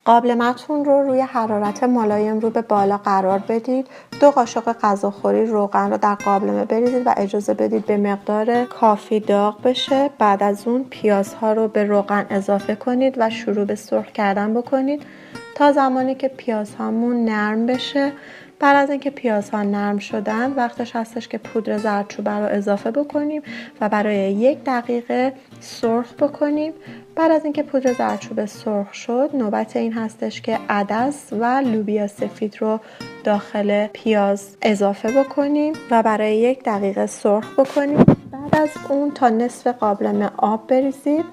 قابلمه‌تون رو روی حرارت ملایم رو به بالا قرار بدید. 2 قاشق غذاخوری روغن رو در قابلمه بریزید و اجازه بدید به مقدار کافی داغ بشه. بعد از اون پیازها رو به روغن اضافه کنید و شروع به سرخ کردن بکنید تا زمانی که پیازهامون نرم بشه. بعد از اینکه پیازها نرم شدن وقتش هستش که پودر زردچوبه رو اضافه بکنیم و برای 1 دقیقه سرخ بکنیم. بعد از اینکه پودر زردچوبه سرخ شد نوبت این هستش که عدس و لوبیا سفید رو داخل پیاز اضافه بکنیم و برای 1 دقیقه سرخ بکنیم. بعد از اون تا نصف قابلمه آب بریزید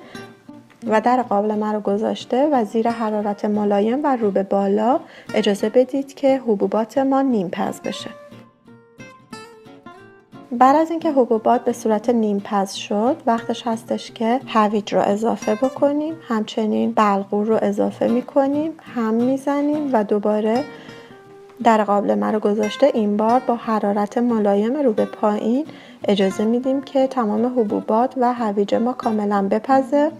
و در قابلمه رو گذاشته و زیر حرارت ملایم و رو به بالا اجازه بدید که حبوبات ما نیم پز بشه. بعد از اینکه حبوبات به صورت نیم پز شد وقتش هستش که هویج رو اضافه بکنیم. همچنین بلغور رو اضافه میکنیم، هم میزنیم و دوباره در قابلمه رو گذاشته این بار با حرارت ملایم رو به پایین اجازه میدیم که تمام حبوبات و هویج ما کاملا بپزه.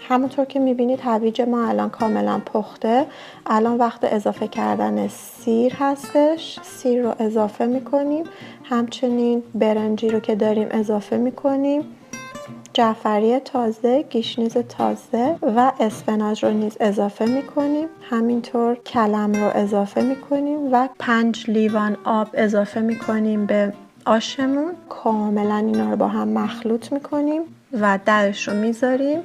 همونطور که میبینید هویج ما الان کاملا پخته. الان وقت اضافه کردن سیر هستش. سیر رو اضافه میکنیم، همچنین برنجی رو که داریم اضافه میکنیم، جعفری تازه، گیشنیز تازه و اسفناج رو نیز اضافه میکنیم. همینطور کلم رو اضافه میکنیم و 5 لیوان آب اضافه میکنیم به آشمون. کاملا اینا رو با هم مخلوط میکنیم و درش رو میذاریم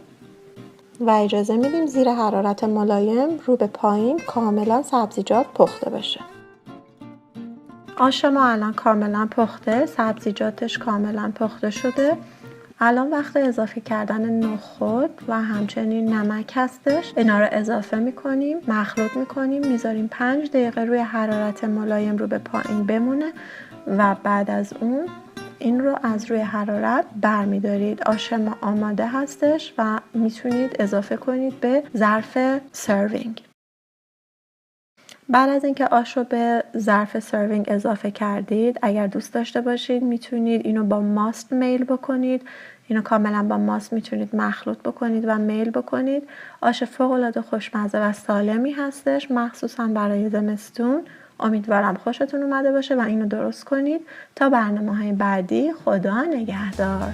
و اجازه میدیم زیر حرارت ملایم رو به پایین کاملا سبزیجات پخته بشه. آش ما الان کاملا پخته، سبزیجاتش کاملا پخته شده. الان وقت اضافه کردن نخود و همچنین نمک هستش. اینا رو اضافه میکنیم، مخلوط میکنیم، میذاریم 5 دقیقه روی حرارت ملایم رو به پایین بمونه و بعد از اون این رو از روی حرارت برمیدارید. آش ما آماده هستش و میتونید اضافه کنید به ظرف سروینگ. بعد از اینکه آش رو به ظرف سروینگ اضافه کردید اگر دوست داشته باشید میتونید اینو با ماست میل بکنید. اینو کاملا با ماست میتونید مخلوط بکنید و میل بکنید. آش فوق‌العاده خوشمزه و سالمی هستش، مخصوصا برای زمستون. امیدوارم خوشتون اومده باشه و اینو درست کنید. تا برنامه‌های بعدی، خدا نگهدار.